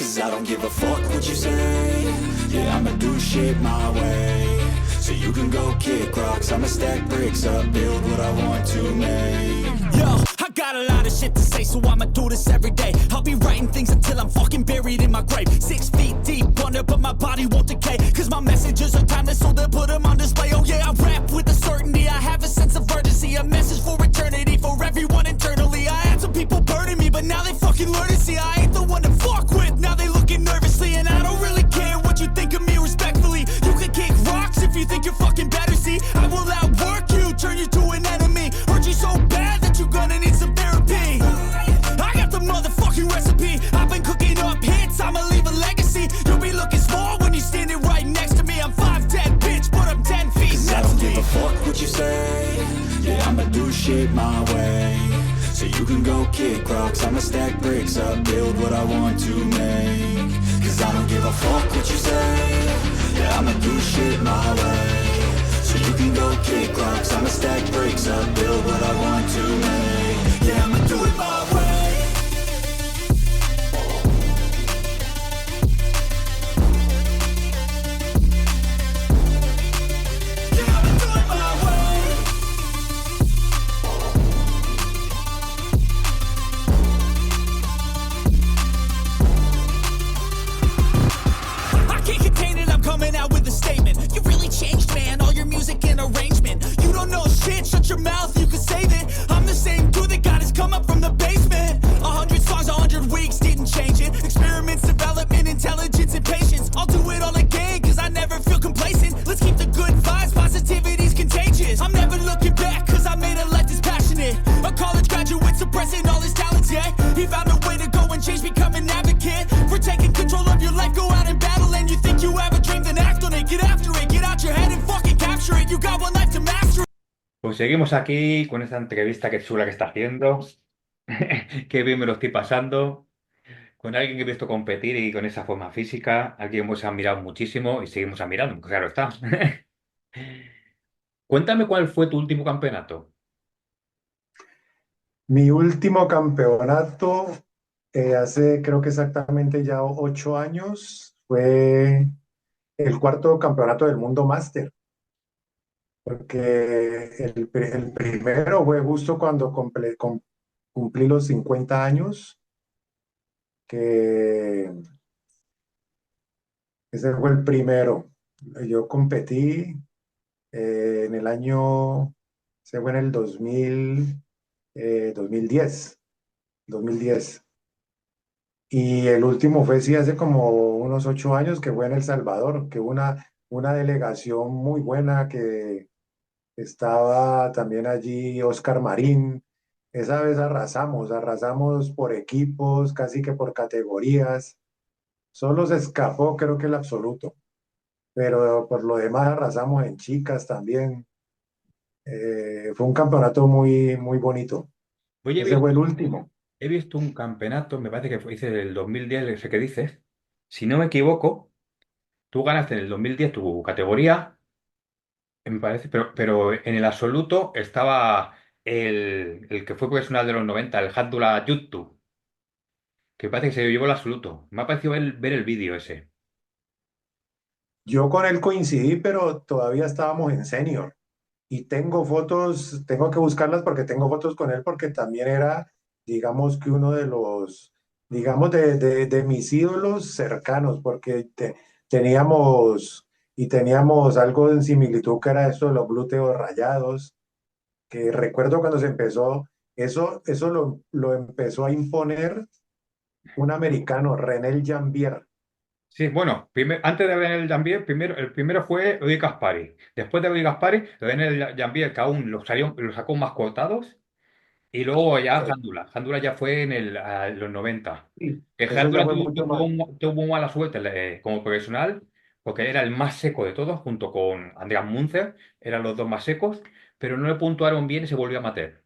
Cause I don't give a fuck what you say. Yeah, I'ma do shit my way. So you can go kick rocks, I'ma stack bricks up, build what I want to make. Yo, I got a lot of shit to say, so I'ma do this every day. I'll be writing things until I'm fucking buried in my grave. 6 feet deep under, but my body won't decay. Cause my messages are timeless, so they'll put them on display. Oh yeah, I rap with a certainty, I have a sense of urgency. A message for eternity, for everyone internally. I had some people burning me, but now they fucking learn to see I ain't the one to fuck with. Now they looking nervously, and I don't really care what you think of me respectfully. You can kick rocks if you think you're fucking better, see. I will outwork you, turn you to an enemy. Hurt you so bad that you're gonna need some therapy. I got the motherfucking recipe. I've been cooking up hits, I'ma leave a legacy. You'll be looking small when you're standing right next to me. I'm 5'10", bitch, but I'm 10 feet. Cause I don't give a fuck what you say. Yeah, I'ma do shit my way. So you can go kick rocks, I'ma stack bricks up, build what I want to make. Cause I don't give a fuck what you say. Yeah, I'ma do shit my way. So you can go kick rocks, I'ma stack bricks up, build what I want to make. Yeah, I'ma do it my way. Yeah, I'ma do it my way. I can't contain it, I'm coming out with a statement. You really changed, man, all your music and arrangement. You don't know shit, shut your mouth, you can save it. I'm the same dude that got his come up from the basement. 100 songs, 100 weeks, didn't change it. Experiments, development, intelligence, and patience. I'll do it all again, cause I never feel complacent. Let's keep the good vibes, positivity's contagious. I'm never looking back, cause I made a life that's passionate. A college graduate suppressing all his talents, yeah. He found a way to go and change, become an advocate. For taking control of your life, go out and battle. And you think you have a dream, then act on it. Get after it, get out your head and fucking capture it. You got one life to master it. Pues seguimos aquí con esta entrevista que chula que está haciendo. Qué bien me lo estoy pasando. Con alguien que he visto competir y con esa forma física. Alguien que hemos admirado muchísimo y seguimos admirando, claro está. Cuéntame cuál fue tu último campeonato. Mi último campeonato, hace creo que exactamente ya 8 años, fue el cuarto campeonato del mundo máster, porque el primero fue justo cuando cumplí los 50 años, que ese fue el primero. Yo competí en el año, se fue en el 2010. 2010. Y el último fue, sí, hace como unos 8 años, que fue en El Salvador, que hubo una delegación muy buena, que estaba también allí Oscar Marín. Esa vez arrasamos por equipos, casi que por categorías. Solo se escapó, creo que el absoluto, pero por lo demás arrasamos en chicas también. Fue un campeonato muy, muy bonito. Oye, Ese fue el último. he visto un campeonato, me parece que fue hice del 2010, ese que dices. Si no me equivoco, tú ganaste en el 2010 tu categoría, me parece, pero en el absoluto estaba el que fue profesional de los 90, el Handula YouTube, que parece que se llevó el absoluto. Me ha parecido ver el vídeo ese. Yo con él coincidí, pero todavía estábamos en senior. Y tengo fotos, tengo que buscarlas porque tengo fotos con él, porque también era, digamos que uno de los, digamos, de mis ídolos cercanos, porque teníamos algo en similitud, que era esto de los glúteos rayados, que recuerdo cuando se empezó, eso lo empezó a imponer un americano, René Jambier. Sí, bueno, antes de ver el Jambier, el primero fue Eddie Gaspari. Después de Eddie Gaspari, lo ven el Jambier, que aún los sacó más cortados. Y luego ya Jándula. Jándula ya fue los 90. Sí, Que eso ya Jándula fue mucho más. tuvo mala suerte como profesional, porque era el más seco de todos, junto con Andreas Munzer, eran los dos más secos, pero no le puntuaron bien y se volvió a meter.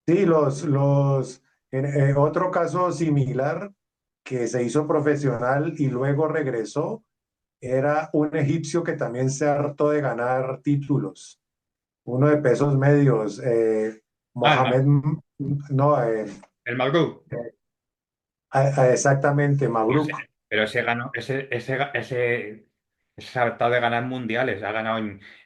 Sí, otro caso similar, que se hizo profesional y luego regresó, era un egipcio que también se hartó de ganar títulos. Uno de pesos medios, Ah, Mohamed, no, el Malgou. Exactamente, Mabruk. Pero ese ganó, ese ha tratado de ganar mundiales, ha ganado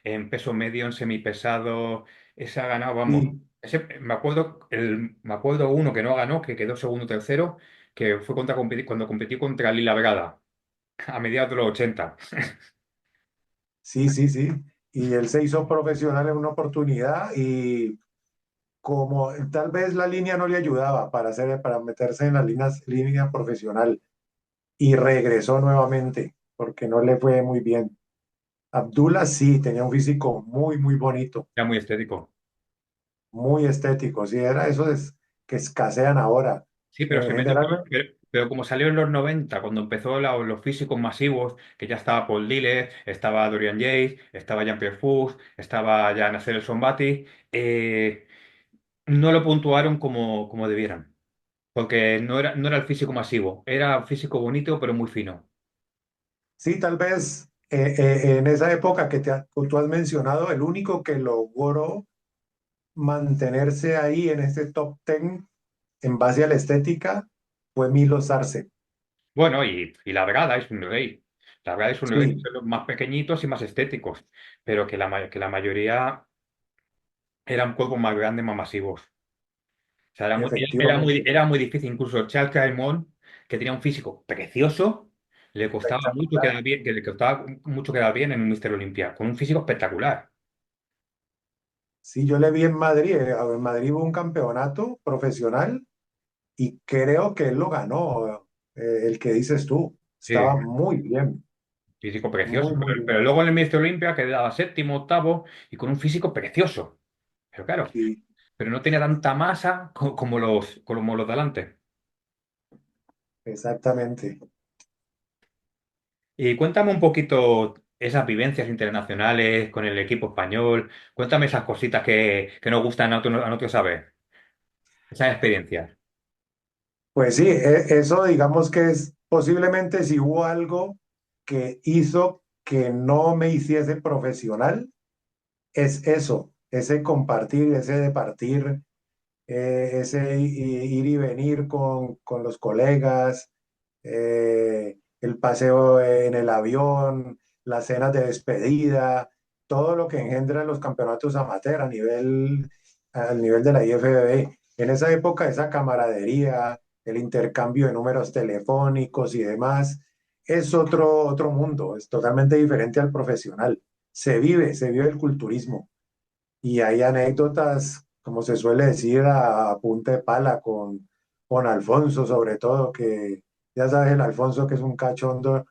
en peso medio, en semipesado, ese ha ganado, vamos. Sí, Me acuerdo uno que no ganó, que quedó segundo o tercero, que fue cuando competió contra Lila Brada, a mediados de los 80. sí, sí, sí. Y él se hizo profesional en una oportunidad y como tal vez la línea no le ayudaba para meterse en la línea profesional y regresó nuevamente porque no le fue muy bien. Abdullah sí, tenía un físico muy, muy bonito, Era muy estético. muy estético, sí, era eso que escasean ahora. Sí, pero se metió, Generalmente, pero como salió en los 90 cuando empezó los físicos masivos, que ya estaba Paul Dillez, estaba Dorian Yates, estaba Jean-Pierre Fuchs, estaba ya Nasser El Sonbaty, no lo puntuaron como debieran, porque no era el físico masivo, era físico bonito, pero muy fino. sí, tal vez en esa época que tú has mencionado, el único que logró mantenerse ahí en este top 10 en base a la estética fue Milo Sarce. Bueno, y la Brada es un rey. La Brada es un rey, Sí, son los más pequeñitos y más estéticos, pero que la mayoría eran cuerpos más grandes, más masivos. O sea, efectivamente, era muy difícil. Incluso Charles Clairmont, que tenía un físico precioso, espectacular. le costaba mucho quedar bien en un Mister Olympia, con un físico espectacular. Sí, yo le vi en Madrid, en Madrid hubo un campeonato profesional y creo que él lo ganó, el que dices tú. Sí, Estaba muy bien, físico precioso. muy, muy Pero bien. luego en el Mister Olympia quedaba séptimo, octavo y con un físico precioso. Pero claro, Sí, pero no tenía tanta masa como los de delante. exactamente. Y cuéntame un poquito esas vivencias internacionales con el equipo español. Cuéntame esas cositas que nos gustan a nosotros saber. Esas experiencias. Pues sí, eso digamos que es posiblemente si hubo algo que hizo que no me hiciese profesional, es eso, ese compartir, ese departir, ese ir y venir con los colegas, el paseo en el avión, las cenas de despedida, todo lo que engendran los campeonatos amateur al nivel de la IFBB. En esa época, esa camaradería, el intercambio de números telefónicos y demás, es otro mundo, es totalmente diferente al profesional. Se vive el culturismo. Y hay anécdotas, como se suele decir, a punta de pala con Alfonso, sobre todo, que ya sabes, el Alfonso que es un cachondo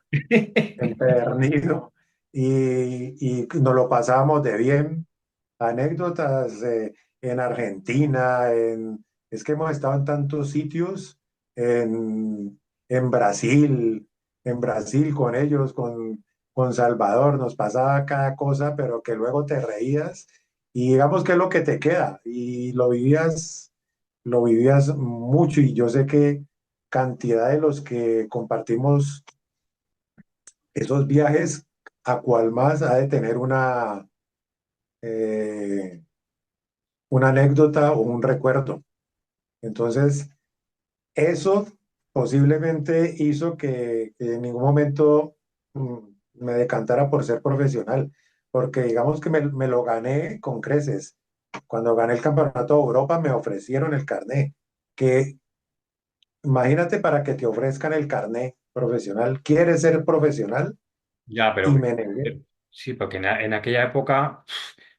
empedernido y nos lo pasábamos de bien. Anécdotas en Argentina, es que hemos estado en tantos sitios, en Brasil, en Brasil con ellos, con Salvador, nos pasaba cada cosa, pero que luego te reías y digamos que es lo que te queda y lo vivías mucho y yo sé que cantidad de los que compartimos esos viajes, a cual más ha de tener eh, una anécdota o un recuerdo. Entonces, eso posiblemente hizo que en ningún momento mm, me decantara por ser profesional, porque digamos que me lo gané con creces. Cuando gané el Campeonato de Europa me ofrecieron el carné, que imagínate para que te ofrezcan el carné profesional, ¿quieres ser profesional? Ya, Y me negué. sí, porque en aquella época,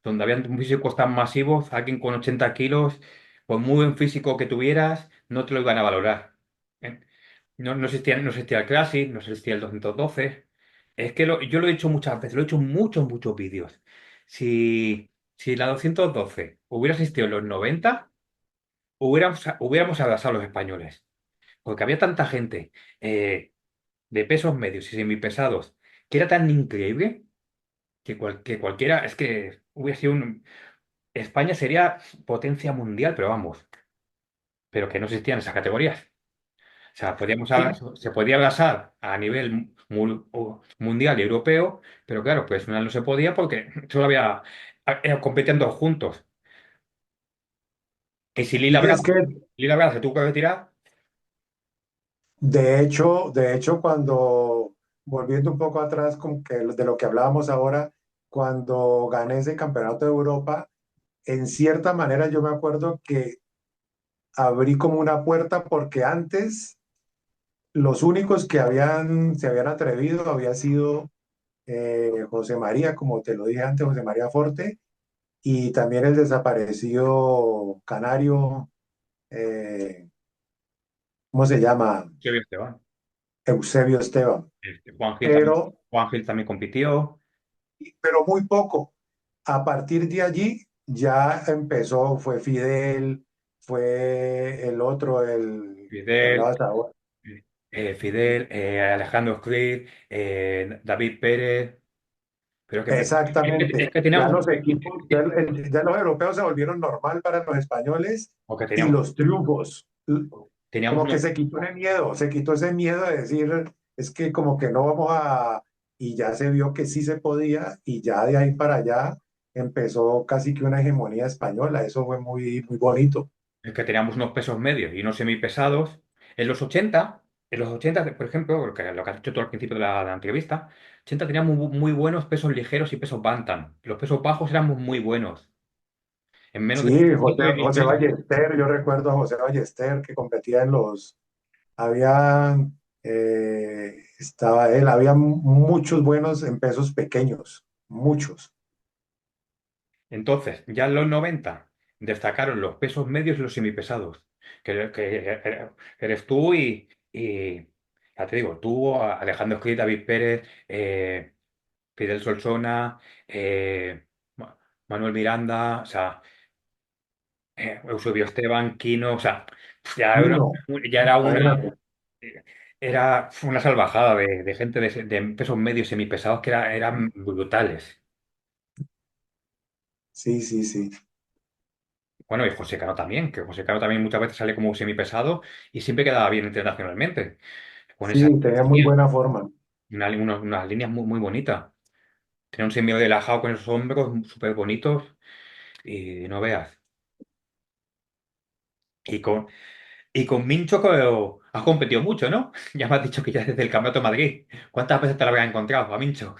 donde habían físicos tan masivos, alguien con 80 kilos, por muy buen físico que tuvieras, no te lo iban a valorar. ¿Eh? No existía el Classic, no existía el 212. Es que yo lo he hecho muchas veces, lo he hecho en muchos vídeos. Si la 212 hubiera existido en los 90, hubiéramos arrasado los españoles. Porque había tanta gente de pesos medios y semipesados que era tan increíble que cualquiera, es que hubiera sido España sería potencia mundial, pero vamos, pero que no existían esas categorías. O sea, Sí, se podía abrazar a nivel mundial y europeo, pero claro, pues no se podía porque solo había compitiendo juntos. Y si y es que Lila Brada se tuvo que retirar, de hecho, cuando, volviendo un poco atrás, como que de lo que hablábamos ahora, cuando gané ese campeonato de Europa, en cierta manera yo me acuerdo que abrí como una puerta porque antes los únicos que se habían atrevido había sido José María, como te lo dije antes, José María Forte, y también el desaparecido canario, eh, ¿cómo se llama? Sí, bien, Esteban. Eusebio Esteban. Pero, Juan Gil también compitió. pero muy poco. A partir de allí ya empezó, fue Fidel, fue el otro, el que Fidel, hablabas ahora. Fidel, Alejandro Cruz, David Pérez. Pero es Exactamente. que Ya teníamos, los equipos, ya los europeos se volvieron normal para los españoles porque y teníamos, los triunfos. teníamos Como que unos, se quitó ese miedo de decir, es que como que no vamos a, y ya se vio que sí se podía y ya de ahí para allá empezó casi que una hegemonía española. Eso fue muy, muy bonito. es que teníamos unos pesos medios y unos semipesados. En los ochenta, por ejemplo, lo que has dicho tú al principio de la entrevista, 80 teníamos muy buenos pesos ligeros y pesos bantam. Los pesos bajos éramos muy buenos. En menos de Sí, 10 José meses. Ballester, yo recuerdo a José Ballester que competía en los, había, estaba él, había muchos buenos en pesos pequeños, muchos. Entonces, ya en los 90 destacaron los pesos medios y los semipesados, que eres tú y, ya te digo, tú, Alejandro Escrit, David Pérez, Fidel Solsona, Manuel Miranda, o sea, Eusebio Esteban, Quino, o sea, ya Y era, no, ya era una, imagínate. una salvajada de gente de pesos medios semipesados que eran brutales. Sí, sí, sí. Bueno, y José Cano también, que José Cano también muchas veces sale como semipesado y siempre quedaba bien internacionalmente. Con esa Sí, tenía muy línea, buena forma. unas líneas muy, muy bonitas. Tenía un semio relajado con esos hombros súper bonitos y no veas. Y con, y con Mincho has competido mucho, ¿no? Ya me has dicho que ya desde el Campeonato de Madrid. ¿Cuántas veces te lo habrías encontrado a Mincho?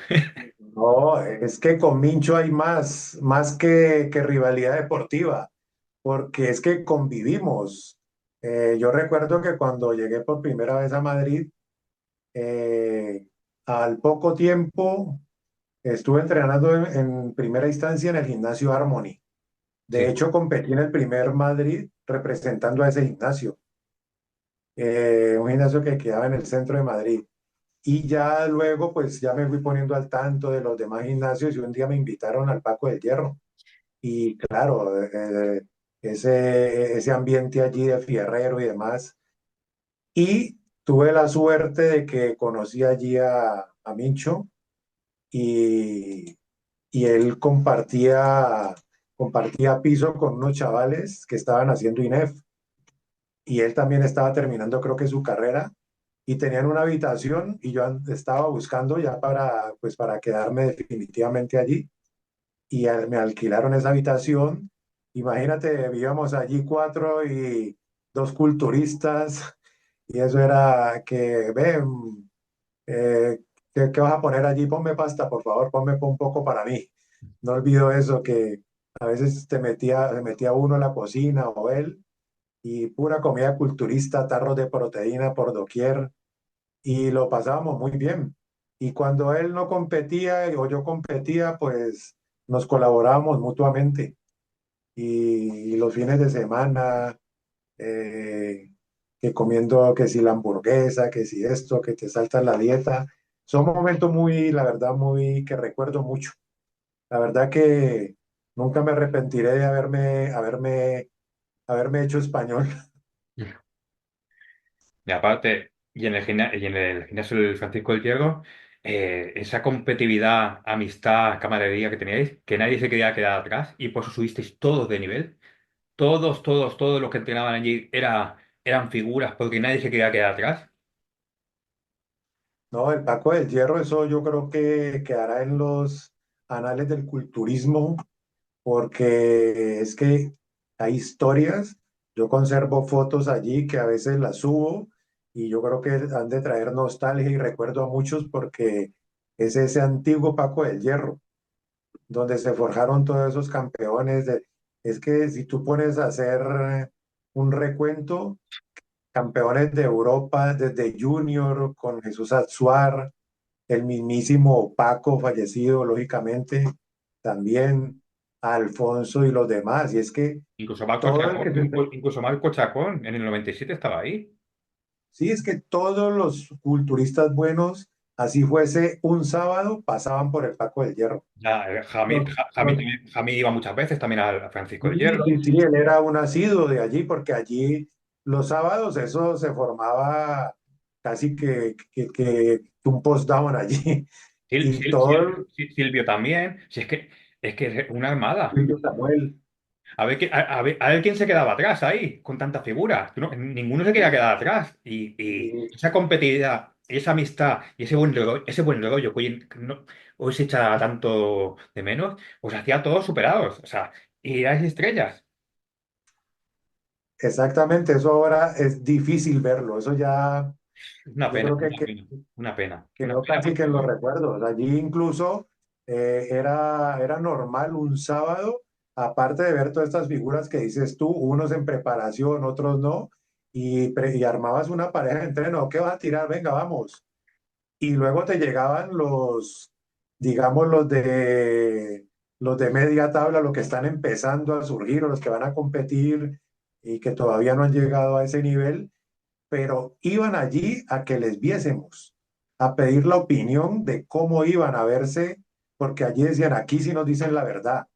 No, es que con Mincho hay más que rivalidad deportiva, porque es que convivimos. Yo recuerdo que cuando llegué por primera vez a Madrid, eh, al poco tiempo estuve entrenando en primera instancia en el gimnasio Harmony. De Sí. hecho, competí en el primer Madrid representando a ese gimnasio, un gimnasio que quedaba en el centro de Madrid. Y ya luego, pues ya me fui poniendo al tanto de los demás gimnasios y un día me invitaron al Paco del Hierro. Y claro, ese ambiente allí de fierrero y demás. Y tuve la suerte de que conocí allí a Mincho y, y él compartía piso con unos chavales que estaban haciendo INEF. Y él también estaba terminando, creo que su carrera y tenían una habitación y yo estaba buscando ya pues para quedarme definitivamente allí y me alquilaron esa habitación. Imagínate, vivíamos allí cuatro y dos culturistas y eso era que, ven, ¿qué vas a poner allí? Ponme pasta, por favor, ponme un poco para mí. No olvido eso que a veces se metía uno en la cocina o él y pura comida culturista, tarros de proteína por doquier y lo pasábamos muy bien. Y cuando él no competía o yo competía, pues nos colaborábamos mutuamente. Y los fines de semana, eh, que comiendo, que si la hamburguesa, que si esto, que te saltas la dieta, son momentos muy, la verdad, muy que recuerdo mucho. La verdad que nunca me arrepentiré de haberme hecho español. Y aparte, y en el gimnasio del Francisco del Hierro, esa competitividad, amistad, camaradería que teníais, que nadie se quería quedar atrás y por eso subisteis todos de nivel. Todos, todos, todos los que entrenaban allí eran figuras porque nadie se quería quedar atrás. No, el Paco del Hierro, eso yo creo que quedará en los anales del culturismo, porque es que hay historias, yo conservo fotos allí que a veces las subo y yo creo que han de traer nostalgia y recuerdo a muchos porque es ese antiguo Paco del Hierro, donde se forjaron todos esos campeones. Es que si tú pones a hacer un recuento, campeones de Europa desde Junior, con Jesús Azuar, el mismísimo Paco fallecido, lógicamente, también Alfonso y los demás. Y es que Incluso Marco todo el Chacón, que se... incluso Marco Chacón en el 97 estaba ahí. Sí, es que todos los culturistas buenos, así fuese un sábado, pasaban por el Paco del Hierro. Ya, Los, los- Jamí iba muchas veces también a Francisco de sí, Hierro. sí, sí, él era un asiduo de allí, porque allí los sábados eso se formaba casi que un post-down allí. Y todo Silvio también. Si es que es una armada. el Samuel. A ver quién se quedaba atrás ahí, con tantas figuras. Ninguno se quería quedar atrás. Y Y esa competitividad, esa amistad y ese buen rollo que hoy se echa tanto de menos, os hacía a todos superados. O sea, y erais estrellas. exactamente, eso ahora es difícil verlo. Eso ya, Una yo pena, creo una pena, una pena, una quedó pena casi que en los porque recuerdos. Allí incluso era normal un sábado, aparte de ver todas estas figuras que dices tú, unos en preparación, otros no, y armabas una pareja de entreno. ¿Qué vas a tirar? Venga, vamos. Y luego te llegaban digamos, los de media tabla, los que están empezando a surgir o los que van a competir y que todavía no han llegado a ese nivel, pero iban allí a que les viésemos, a pedir la opinión de cómo iban a verse, porque allí decían, aquí sí nos dicen la verdad,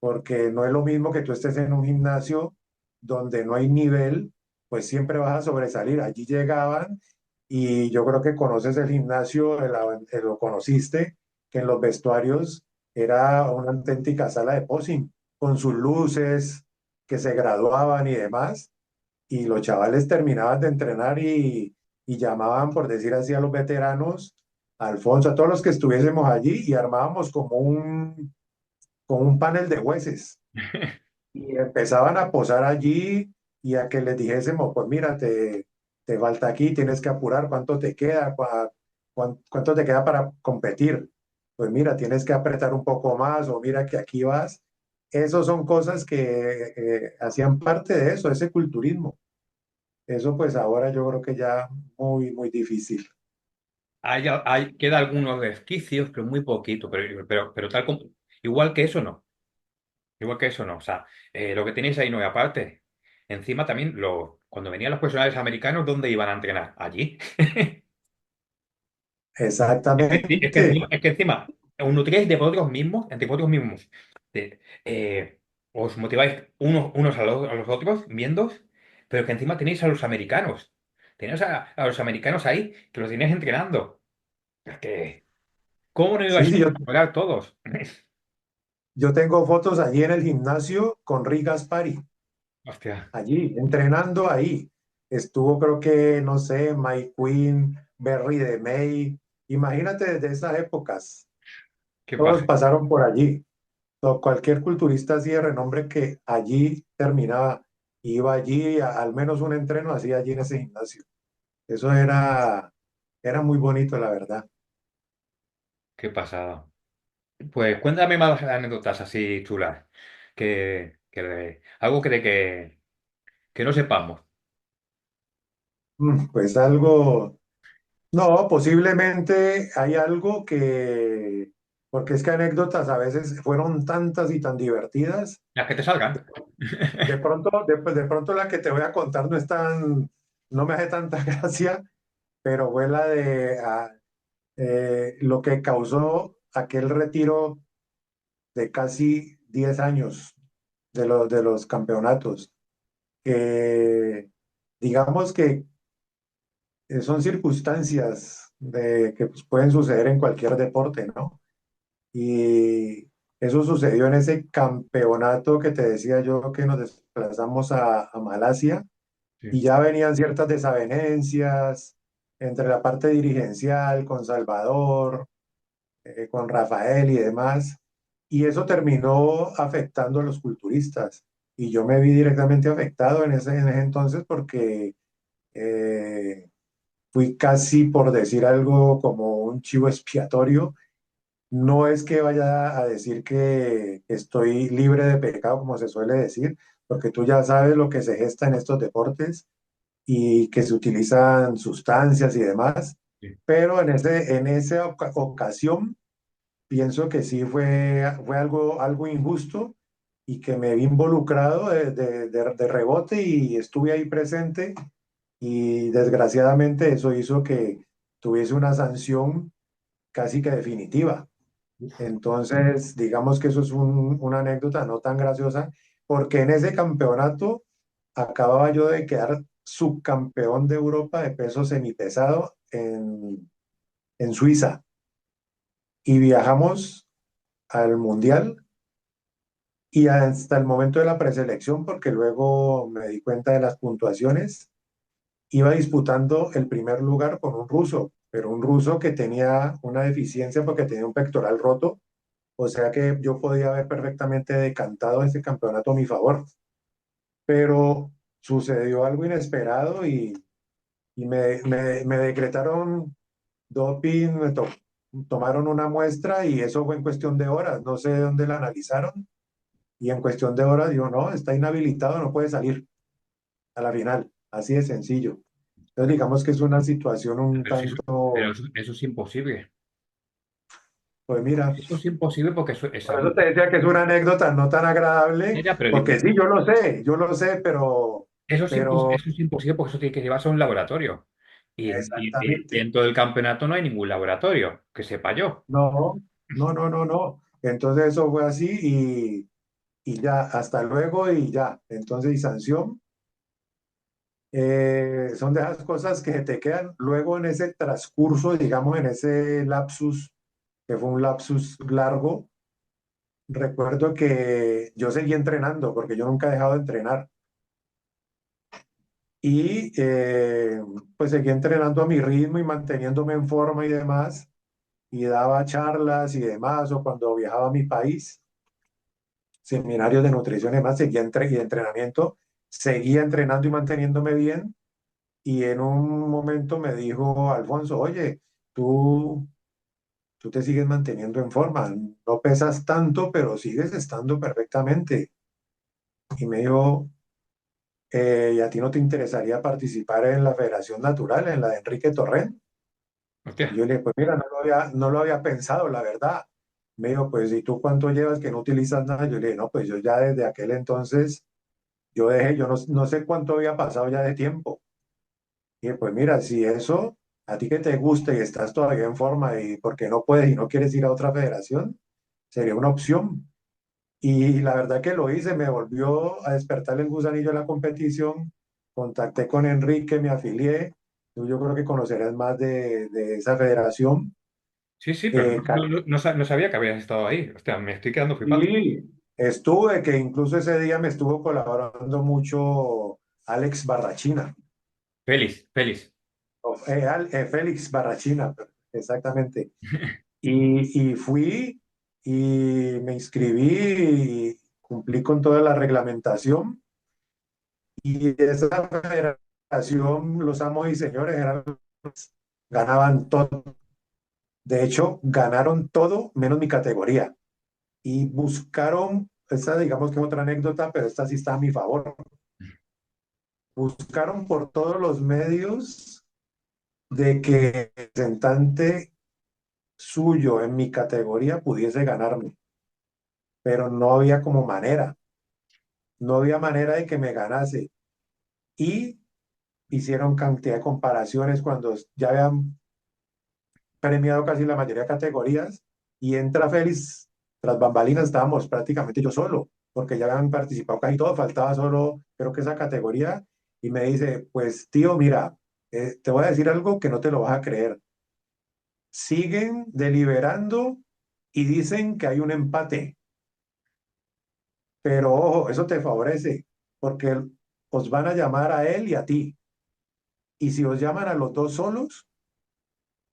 porque no es lo mismo que tú estés en un gimnasio donde no hay nivel, pues siempre vas a sobresalir. Allí llegaban y yo creo que conoces el gimnasio, lo conociste, que en los vestuarios era una auténtica sala de posing, con sus luces, que se graduaban y demás, y los chavales terminaban de entrenar y llamaban, por decir así, a los veteranos, a Alfonso, a todos los que estuviésemos allí, y armábamos como un panel de jueces y empezaban a posar allí y a que les dijésemos, pues mira, te falta aquí, tienes que apurar, ¿cuánto te queda? ¿Cuánto te queda para competir? Pues mira, tienes que apretar un poco más o mira que aquí vas. Esos son cosas que hacían parte de eso, ese culturismo. Eso pues ahora yo creo que ya muy, muy difícil. queda algunos resquicios, pero muy poquito. Pero tal como, igual que eso no. Igual que eso no. O sea, lo que tenéis ahí no es aparte. Encima también, cuando venían los profesionales americanos, ¿dónde iban a entrenar? Allí. Exactamente. Es que encima os nutríais de vosotros mismos, entre vosotros mismos. De- eh, os motiváis unos a los otros, viéndoos, pero que encima tenéis a los americanos. Tenéis a los americanos ahí, que los tenéis entrenando. Es que, ¿cómo no Sí, ibais sí, a mejorar todos? yo tengo fotos allí en el gimnasio con Rick Gaspari. Hostia, Allí, entrenando ahí. Estuvo, creo que, no sé, Mike Quinn, Berry de May. Imagínate desde esas épocas. qué Todos pasa. pasaron por allí. Cualquier culturista así de renombre que allí terminaba, iba allí, al menos un entreno hacía allí en ese gimnasio. Eso era muy bonito, la verdad. Qué pasada. Pues cuéntame más anécdotas así chulas. Algo que no sepamos. Pues algo, no, posiblemente hay algo porque es que anécdotas a veces fueron tantas y tan divertidas. Las que te salgan. De pronto la que te voy a contar no me hace tanta gracia, pero fue la de lo que causó aquel retiro de casi 10 años de los campeonatos. Digamos que son circunstancias que pues, pueden suceder en cualquier deporte, ¿no? Y eso sucedió en ese campeonato que te decía yo que nos desplazamos a Malasia y Sí. ya venían ciertas desavenencias entre la parte dirigencial con Salvador, con Rafael y demás, y eso terminó afectando a los culturistas. Y yo me vi directamente afectado en ese entonces porque fui casi por decir algo como un chivo expiatorio. No es que vaya a decir que estoy libre de pecado, como se suele decir, porque tú ya sabes lo que se gesta en estos deportes y que se utilizan sustancias y demás, Sí. pero en esa ocasión pienso que sí fue algo injusto y que me vi involucrado de rebote y estuve ahí presente y desgraciadamente eso hizo que tuviese una sanción casi que definitiva. Uf. Entonces, digamos que eso es una anécdota no tan graciosa, porque en ese campeonato acababa yo de quedar subcampeón de Europa de peso semipesado en Suiza y viajamos al Mundial y hasta el momento de la preselección, porque luego me di cuenta de las puntuaciones, iba disputando el primer lugar con un ruso, pero un ruso que tenía una deficiencia porque tenía un pectoral roto. O sea que yo podía haber perfectamente decantado ese campeonato a mi favor, pero sucedió algo inesperado y me decretaron doping, tomaron una muestra y eso fue en cuestión de horas. No sé de dónde la analizaron y en cuestión de horas dijo, no, está inhabilitado, no puede salir a la final. Así de sencillo. Entonces digamos que es una situación un Pero, tanto, eso es imposible. pues mira, Eso es imposible porque eso es por eso te decía que es una anécdota no tan agradable, mira, pero porque sí, yo lo sé, pero eso es imposible porque eso tiene que llevarse a un laboratorio. Y exactamente. dentro del campeonato no hay ningún laboratorio, que sepa yo. No, no, no, no, no. Entonces eso fue así y ya, hasta luego y ya. Entonces, y sanción, son de esas cosas que te quedan luego en ese transcurso, digamos, en ese lapsus, que fue un lapsus largo. Recuerdo que yo seguí entrenando porque yo nunca he dejado de entrenar y pues seguí entrenando a mi ritmo y manteniéndome en forma y demás y daba charlas y demás o cuando viajaba a mi país, seminarios de nutrición y demás, seguía y de entrenamiento, seguía entrenando y manteniéndome bien y en un momento me dijo Alfonso, oye, tú, tú te sigues manteniendo en forma, no pesas tanto, pero sigues estando perfectamente. Y me dijo, ¿y a ti no te interesaría participar en la Federación Natural, en la de Enrique Torrent? Hostia. Y yo le dije, pues mira, no lo había pensado, la verdad. Me dijo, pues ¿y tú cuánto llevas que no utilizas nada? Yo le dije, no, pues yo ya desde aquel entonces, yo dejé, yo no sé cuánto había pasado ya de tiempo. Y dije, pues mira, si eso, a ti que te gusta y estás todavía en forma y porque no puedes y no quieres ir a otra federación, sería una opción. Y la verdad que lo hice, me volvió a despertar el gusanillo de la competición. Contacté con Enrique, me afilié. Tú yo creo que conocerás más de esa federación. Sí, sí, pero Eh, ca- no sabía que habías estado ahí. Hostia, me estoy quedando flipando. y estuve, que incluso ese día me estuvo colaborando mucho Alex Barrachina, Feliz, feliz. Félix Barrachina, exactamente. Y fui y me inscribí y cumplí con toda la reglamentación. Y esa federación, los amos y señores, ganaban todo. De hecho, ganaron todo menos mi categoría. Y buscaron, esta digamos que es otra anécdota, pero esta sí está a mi favor. Buscaron por todos los medios de que el representante suyo en mi categoría pudiese ganarme, pero no había como manera, no había manera de que me ganase. Y hicieron cantidad de comparaciones cuando ya habían premiado casi la mayoría de categorías y entra Félix, tras bambalinas estábamos prácticamente yo solo, porque ya habían participado casi todo, faltaba solo creo que esa categoría y me dice, pues tío, mira, te voy a decir algo que no te lo vas a creer. Siguen deliberando y dicen que hay un empate, pero ojo, eso te favorece, porque os van a llamar a él y a ti. Y si os llaman a los dos solos,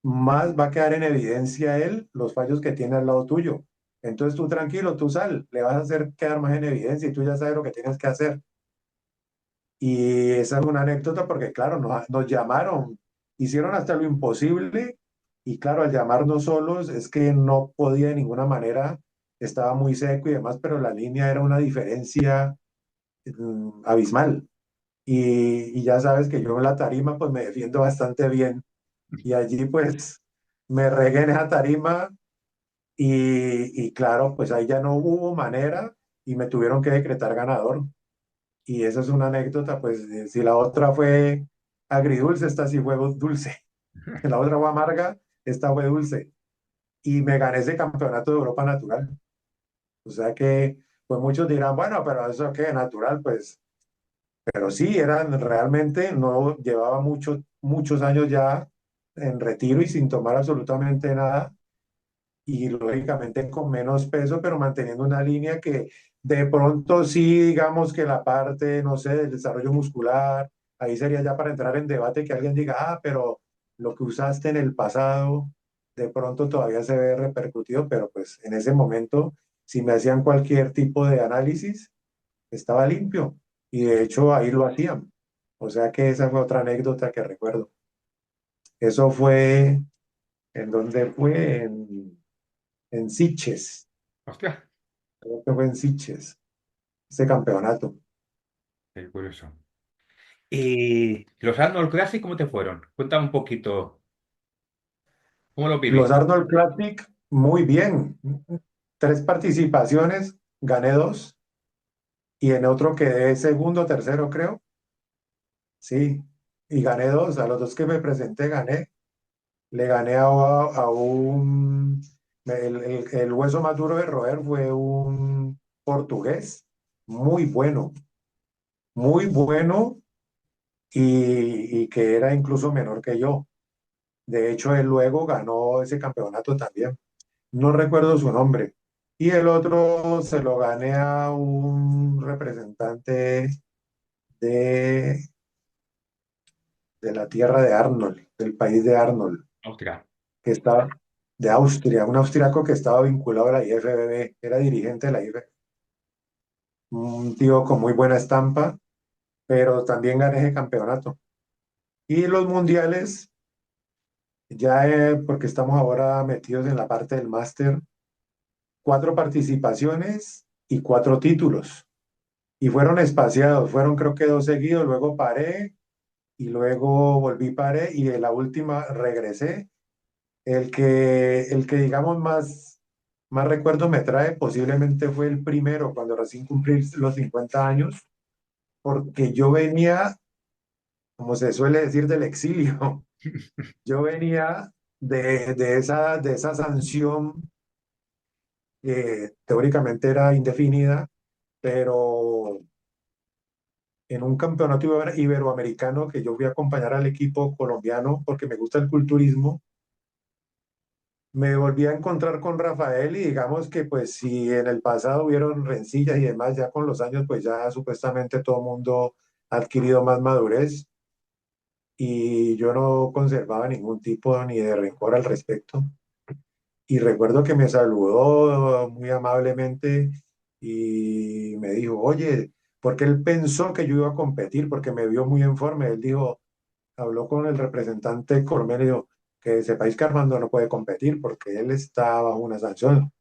más va a quedar en evidencia él los fallos que tiene al lado tuyo. Entonces tú tranquilo, tú sal, le vas a hacer quedar más en evidencia y tú ya sabes lo que tienes que hacer. Y esa es una anécdota porque, claro, nos llamaron hicieron hasta lo imposible y claro, al llamarnos solos es que no podía de ninguna manera, estaba muy seco y demás, pero la línea era una diferencia abismal. Y ya sabes que yo en la tarima pues me defiendo bastante bien y allí pues me regué en esa tarima y claro, pues ahí ya no hubo manera y me tuvieron que decretar ganador. Y esa es una anécdota, pues si la otra fue agridulce, esta sí fue dulce. La otra fue amarga, esta fue dulce. Y me gané ese campeonato de Europa natural. O sea que, pues muchos dirán, bueno, pero eso qué, natural, pues, pero sí, eran realmente, no llevaba muchos años ya en retiro y sin tomar absolutamente nada y lógicamente con menos peso, pero manteniendo una línea que de pronto sí, digamos que la parte, no sé, del desarrollo muscular, ahí sería ya para entrar en debate que alguien diga, ah, pero lo que usaste en el pasado, de pronto todavía se ve repercutido, pero pues en ese momento, si me hacían cualquier tipo de análisis, estaba limpio y de hecho ahí lo hacían. O sea que esa fue otra anécdota que recuerdo. Eso fue, ¿en dónde fue? En Sitges. Hostia, Creo que fue en Sitges, ese campeonato. qué curioso. ¿Y los Arnold Classic cómo te fueron? Cuéntame un poquito, ¿cómo lo Los viviste? Arnold Classic, muy bien. Tres participaciones, gané dos y en otro quedé segundo, tercero, creo. Sí, y gané dos. A los dos que me presenté gané. Le gané a un... el hueso más duro de roer fue un portugués, muy bueno, muy bueno y que era incluso menor que yo. De hecho, él luego ganó ese campeonato también. No recuerdo su nombre. Y el otro se lo gané a un representante de, de la tierra de Arnold, del país de Arnold, Hostia, que estaba de Austria, un austriaco que estaba vinculado a la IFBB, era dirigente de la IFBB, un tío con muy buena estampa, pero también gané ese campeonato. Y los mundiales, ya porque estamos ahora metidos en la parte del máster, cuatro participaciones y cuatro títulos. Y fueron espaciados, fueron creo que dos seguidos, luego paré y luego volví, paré y en la última regresé. El que digamos más recuerdo me trae posiblemente fue el primero, cuando recién cumplí los 50 años, porque yo venía, como se suele decir, del exilio. Yo venía de esa sanción que teóricamente era indefinida, pero en un campeonato iberoamericano que yo fui a acompañar al equipo colombiano porque me gusta el culturismo, me volví a encontrar con Rafael y digamos que pues si en el pasado hubieron rencillas y demás, ya con los años pues ya supuestamente todo el mundo ha adquirido más madurez y yo no conservaba ningún tipo ni de rencor al respecto. Y recuerdo que me saludó muy amablemente y me dijo, oye, porque él pensó que yo iba a competir, porque me vio muy en forma. Él dijo, habló con el representante colombiano y dijo, que sepáis que Armando no puede competir porque él está bajo una sanción.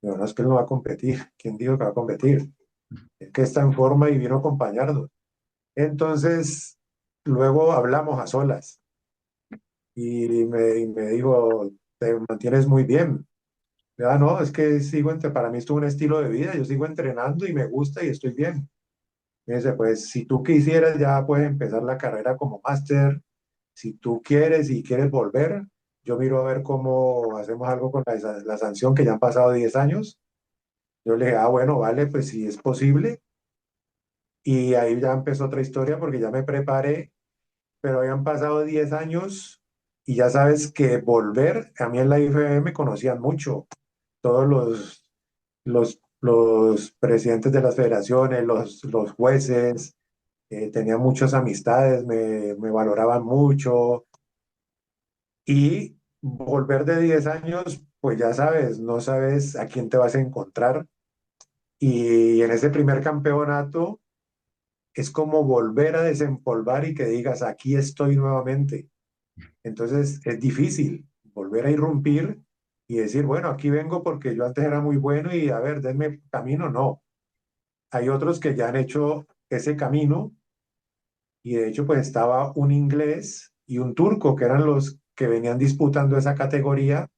Digo, no es que él no va a competir. ¿Quién dijo que va a competir? Es que está en forma y vino a acompañarnos. Entonces, luego hablamos a solas y me dijo, te mantienes muy bien. Ah, no, es que para mí esto es un estilo de vida, yo sigo entrenando y me gusta y estoy bien. Me dice, pues si tú quisieras ya puedes empezar la carrera como máster, si tú quieres y quieres volver, yo miro a ver cómo hacemos algo con la sanción que ya han pasado 10 años. Yo le dije, ah, bueno, vale, pues si es posible. Y ahí ya empezó otra historia porque ya me preparé, pero habían pasado 10 años y ya sabes que volver, a mí en la IFBB me conocían mucho, todos los presidentes de las federaciones, los jueces, tenía muchas amistades, me valoraban mucho y volver de 10 años, pues ya sabes, no sabes a quién te vas a encontrar y en ese primer campeonato es como volver a desempolvar y que digas, aquí estoy nuevamente. Entonces es difícil volver a irrumpir y decir, bueno, aquí vengo porque yo antes era muy bueno y a ver, denme camino. No, hay otros que ya han hecho ese camino y de hecho pues estaba un inglés y un turco que eran los que venían disputando esa categoría,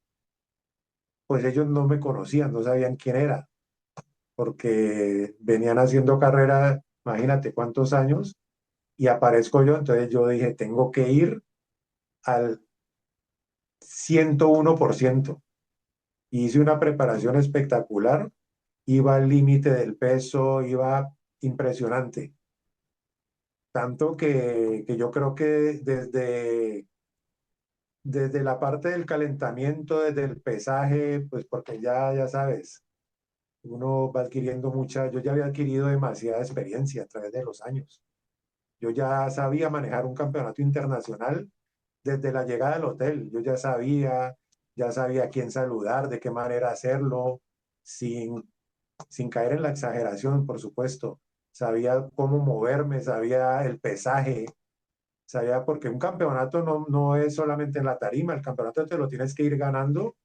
pues ellos no me conocían, no sabían quién era, porque venían haciendo carrera, imagínate cuántos años, y aparezco yo, entonces yo dije, tengo que ir al 101%. Y hice una preparación espectacular, iba al límite del peso, iba impresionante. Tanto que yo creo que desde la parte del calentamiento, desde el pesaje, pues porque ya sabes, uno va adquiriendo mucha, yo ya había adquirido demasiada experiencia a través de los años. Yo ya sabía manejar un campeonato internacional desde la llegada al hotel. Yo ya sabía a quién saludar, de qué manera hacerlo, sin, sin caer en la exageración, por supuesto. Sabía cómo moverme, sabía el pesaje, sabía porque un campeonato no es solamente en la tarima, el campeonato te lo tienes que ir ganando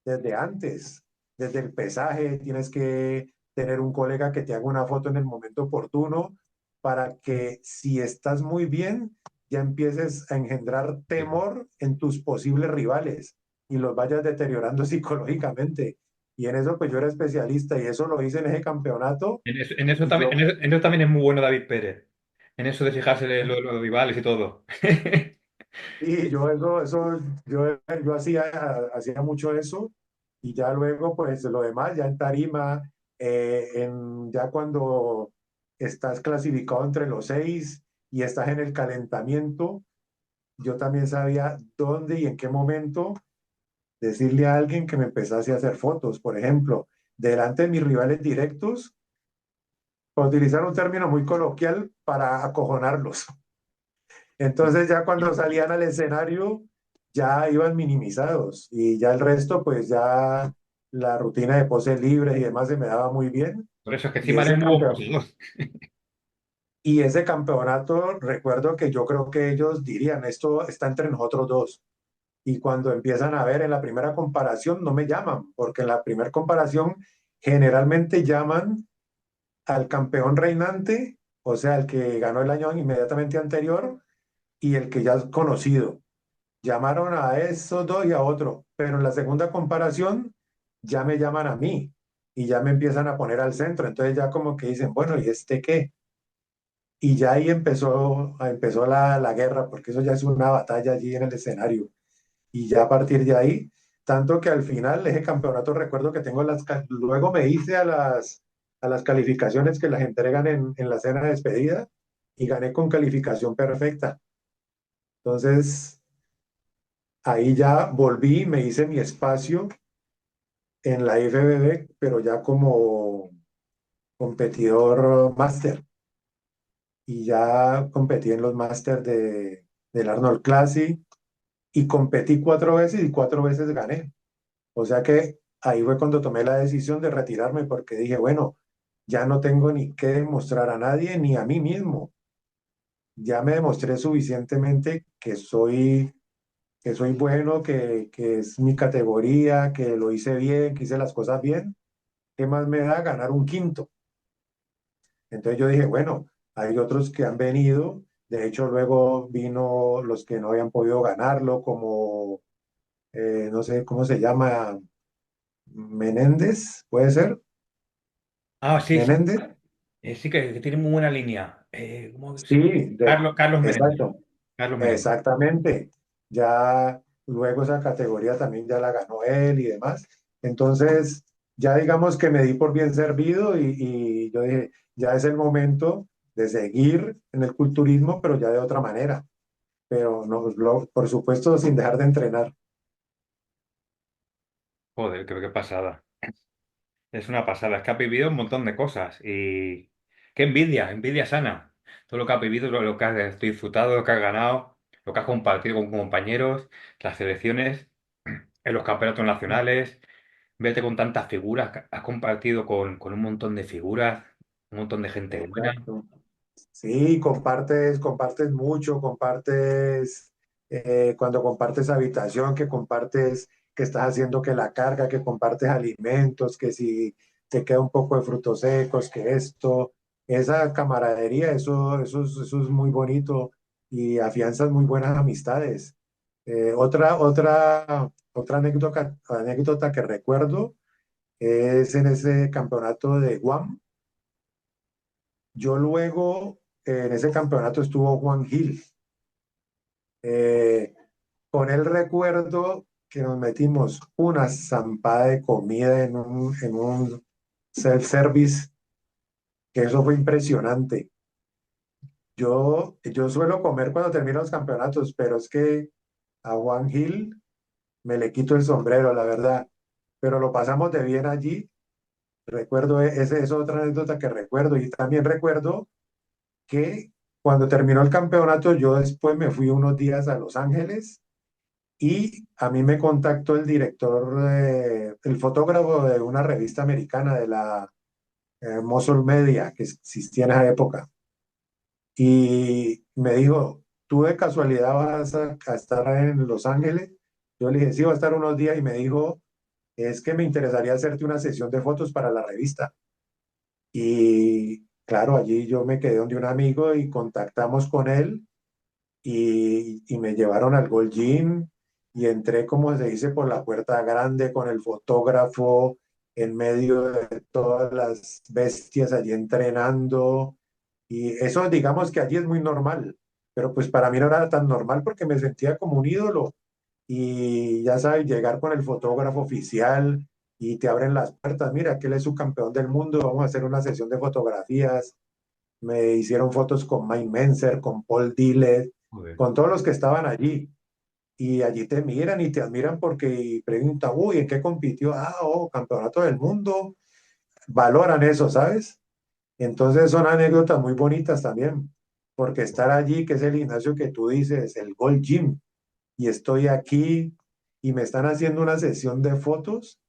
desde antes, desde el pesaje, tienes que tener un colega que te haga una foto en el momento oportuno para que si estás muy bien, ya empieces a engendrar temor en tus posibles rivales y los vayas deteriorando psicológicamente. Y en eso pues yo era especialista y eso lo hice en ese campeonato En eso y también, yo, en eso también es muy bueno David Pérez. En eso de fijarse en los rivales y todo. y yo yo hacía mucho eso y ya luego pues lo demás, ya en tarima, ya cuando estás clasificado entre los seis y estás en el calentamiento, yo también sabía dónde y en qué momento decirle a alguien que me empezase a hacer fotos, por ejemplo, delante de mis rivales directos, para utilizar un término muy coloquial para acojonarlos. Entonces ya cuando salían al escenario ya iban minimizados y ya el resto pues ya la rutina de poses libres y demás se me daba muy bien Por eso es que y encima eres muy buen poseedor. y ese campeonato recuerdo que yo creo que ellos dirían esto está entre nosotros dos y cuando empiezan a ver en la primera comparación no me llaman porque en la primera comparación generalmente llaman al campeón reinante, o sea, el que ganó el año inmediatamente anterior y el que ya es conocido. Llamaron a esos dos y a otro, pero en la segunda comparación ya me llaman a mí y ya me empiezan a poner al centro. Entonces ya como que dicen, bueno, ¿y este qué? Y ya ahí empezó la guerra, porque eso ya es una batalla allí en el escenario. Y ya a partir de ahí, tanto que al final ese campeonato recuerdo que tengo luego me hice a las calificaciones que las entregan en la cena de despedida y gané con calificación perfecta. Entonces, ahí ya volví, me hice mi espacio en la IFBB, pero ya como competidor máster. Y ya competí en los máster del Arnold Classic y competí 4 veces y 4 veces gané. O sea que ahí fue cuando tomé la decisión de retirarme porque dije, bueno, ya no tengo ni que demostrar a nadie ni a mí mismo. Ya me demostré suficientemente que soy bueno, que es mi categoría, que lo hice bien, que hice las cosas bien. ¿Qué más me da ganar un quinto? Entonces yo dije, bueno, hay otros que han venido, de hecho luego vino los que no habían podido ganarlo, como, no sé cómo se llama, Menéndez, ¿puede ser? Ah, sí, sí. Menéndez. Sí que tiene muy buena línea. ¿Cómo se llama? Sí, Carlos Menéndez. exacto, Carlos Menéndez. exactamente. Ya luego esa categoría también ya la ganó él y demás. Entonces, ya digamos que me di por bien servido y yo dije, ya es el momento de seguir en el culturismo, pero ya de otra manera. Pero no, por supuesto sin dejar de entrenar. Joder, qué pasada. Es una pasada. Es que has vivido un montón de cosas. Y qué envidia, envidia sana. Todo lo que has vivido, lo que has disfrutado, lo que has ganado, lo que has compartido con compañeros, las selecciones, en los campeonatos nacionales. Vete con tantas figuras, que has compartido con un montón de figuras, un montón de gente buena. Exacto. Sí, compartes mucho, compartes. cuando compartes habitación, que compartes, que estás haciendo que la carga, que compartes alimentos, que si te queda un poco de frutos secos, que esto, esa camaradería, eso es muy bonito y afianzas muy buenas amistades. Otra anécdota que recuerdo es en ese campeonato de Guam. Yo luego, en ese campeonato estuvo Juan Gil. Eh, con él recuerdo que nos metimos una zampada de comida en un self-service, que eso fue impresionante. Yo suelo comer cuando termino los campeonatos, pero es que a Juan Gil me le quito el sombrero, la verdad. Pero lo pasamos de bien allí. Recuerdo, esa es otra anécdota que recuerdo. Y también recuerdo que cuando terminó el campeonato, yo después me fui unos días a Los Ángeles y a mí me contactó el director, el fotógrafo de una revista americana de la Muscle Media, que existía en esa época. Y me dijo, ¿tú de casualidad vas a estar en Los Ángeles? Yo le dije, sí, voy a estar unos días y me dijo, es que me interesaría hacerte una sesión de fotos para la revista. Y claro, allí yo me quedé donde un amigo y contactamos con él y me llevaron al Gold Gym y entré, como se dice, por la puerta grande con el fotógrafo en medio de todas las bestias allí entrenando. Y eso, digamos que allí es muy normal, pero pues para mí no era tan normal porque me sentía como un ídolo. Y ya sabes, llegar con el fotógrafo oficial y te abren las puertas. Mira, que él es subcampeón del mundo, vamos a hacer una sesión de fotografías. Me hicieron fotos con Mike Menzer, con Paul Dillett, Joder. con todos los que estaban allí. Y allí te miran y te admiran porque preguntan, uy, ¿en qué compitió? Ah, oh, campeonato del mundo. Valoran eso, ¿sabes? Entonces son anécdotas muy bonitas también, porque estar allí, que es el gimnasio que tú dices, el Gold Gym, y estoy aquí y me están haciendo una sesión de fotos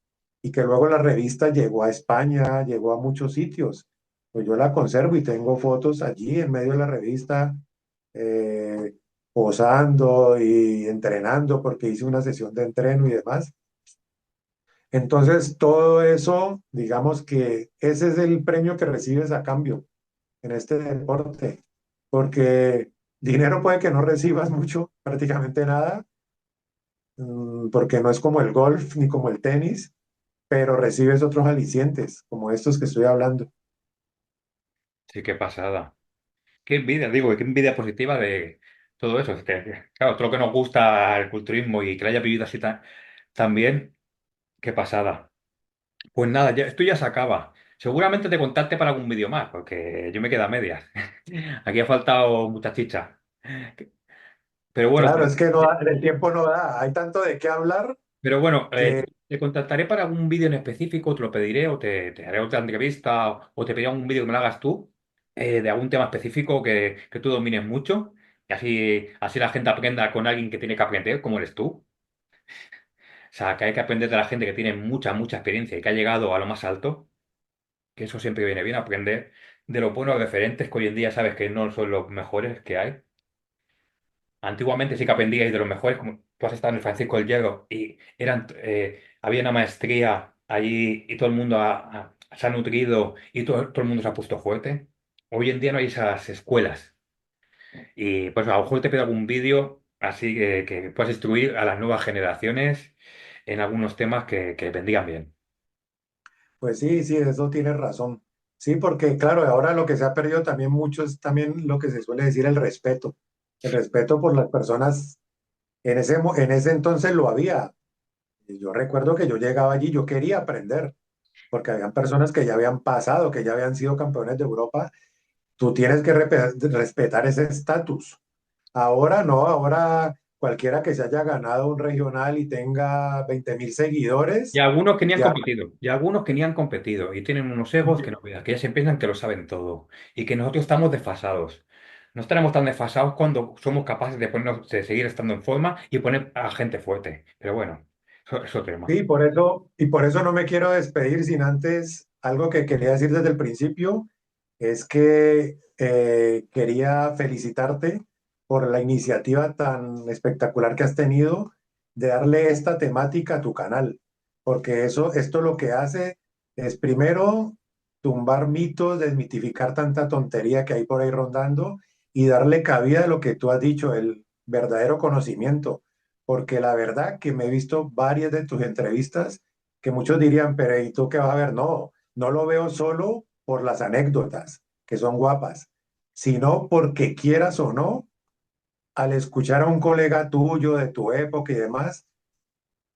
y que luego la revista llegó a España, llegó a muchos sitios. Pues yo la conservo y tengo fotos allí en medio de la revista, eh, posando y entrenando porque hice una sesión de entreno y demás. Entonces, todo eso, digamos que ese es el premio que recibes a cambio en este deporte, porque dinero puede que no recibas mucho, prácticamente nada, porque no es como el golf ni como el tenis, pero recibes otros alicientes, como estos que estoy hablando. Sí, qué pasada. Qué envidia, digo, qué envidia positiva de todo eso. Claro, todo lo que nos gusta el culturismo y que lo haya vivido así tan bien, qué pasada. Pues nada, esto ya se acaba. Seguramente te contacte para algún vídeo más, porque yo me quedé a medias. Aquí ha faltado mucha chicha. Pero bueno, Claro, es que no, el tiempo no da, hay tanto de qué hablar que, te contactaré para algún vídeo en específico, te lo pediré o te haré otra entrevista o te pediré un vídeo que me lo hagas tú de algún tema específico que tú domines mucho y así la gente aprenda con alguien que tiene que aprender, como eres tú. O sea, que hay que aprender de la gente que tiene mucha experiencia y que ha llegado a lo más alto, que eso siempre viene bien, aprender de los buenos referentes que hoy en día sabes que no son los mejores que hay. Antiguamente sí que aprendíais de los mejores, como tú has estado en el Francisco del Hierro y había una maestría allí y todo el mundo se ha nutrido y todo el mundo se ha puesto fuerte. Hoy en día no hay esas escuelas y pues a lo mejor te pido algún vídeo así que puedas instruir a las nuevas generaciones en algunos temas que vendrían bien. pues sí, sí, eso tienes razón. Sí, porque claro, ahora lo que se ha perdido también mucho es también lo que se suele decir el respeto por las personas. En ese entonces lo había. Y yo recuerdo que yo llegaba allí, yo quería aprender, porque habían personas que ya habían pasado, que ya habían sido campeones de Europa. Tú tienes que respetar ese estatus. Ahora no, ahora cualquiera que se haya ganado un regional y tenga 20.000 Y seguidores, algunos que ni han ya, competido, y algunos que ni han competido, y tienen unos egos que no veas, que ya se piensan que lo saben todo, y que nosotros estamos desfasados. No estaremos tan desfasados cuando somos capaces de seguir estando en forma y poner a gente fuerte. Pero bueno, eso es otro tema. sí, y por eso no me quiero despedir sin antes algo que quería decir desde el principio, es que quería felicitarte por la iniciativa tan espectacular que has tenido de darle esta temática a tu canal, porque esto lo que hace es primero tumbar mitos, desmitificar tanta tontería que hay por ahí rondando y darle cabida a lo que tú has dicho, el verdadero conocimiento, porque la verdad que me he visto varias de tus entrevistas que muchos dirían, pero ¿y tú qué vas a ver? No, no lo veo solo por las anécdotas, que son guapas, sino porque quieras o no, al escuchar a un colega tuyo de tu época y demás,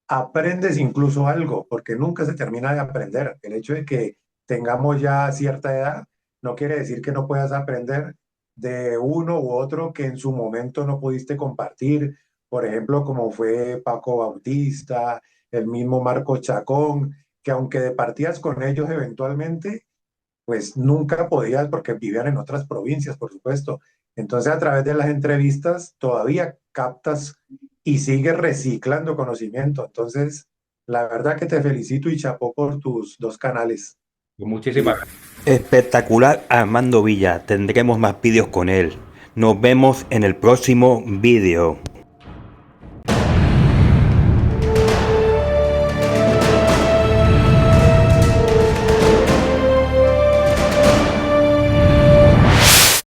aprendes incluso algo, porque nunca se termina de aprender. El hecho de que tengamos ya cierta edad no quiere decir que no puedas aprender de uno u otro que en su momento no pudiste compartir, por ejemplo, como fue Paco Bautista, el mismo Marco Chacón, que aunque departías con ellos eventualmente, pues nunca podías porque vivían en otras provincias, por supuesto. Entonces, a través de las entrevistas todavía captas y sigues reciclando conocimiento. Entonces, la verdad que te felicito y chapó por tus dos canales. Muchísimas gracias. Espectacular Armando Villa. Tendremos más vídeos con él. Nos vemos en el próximo vídeo.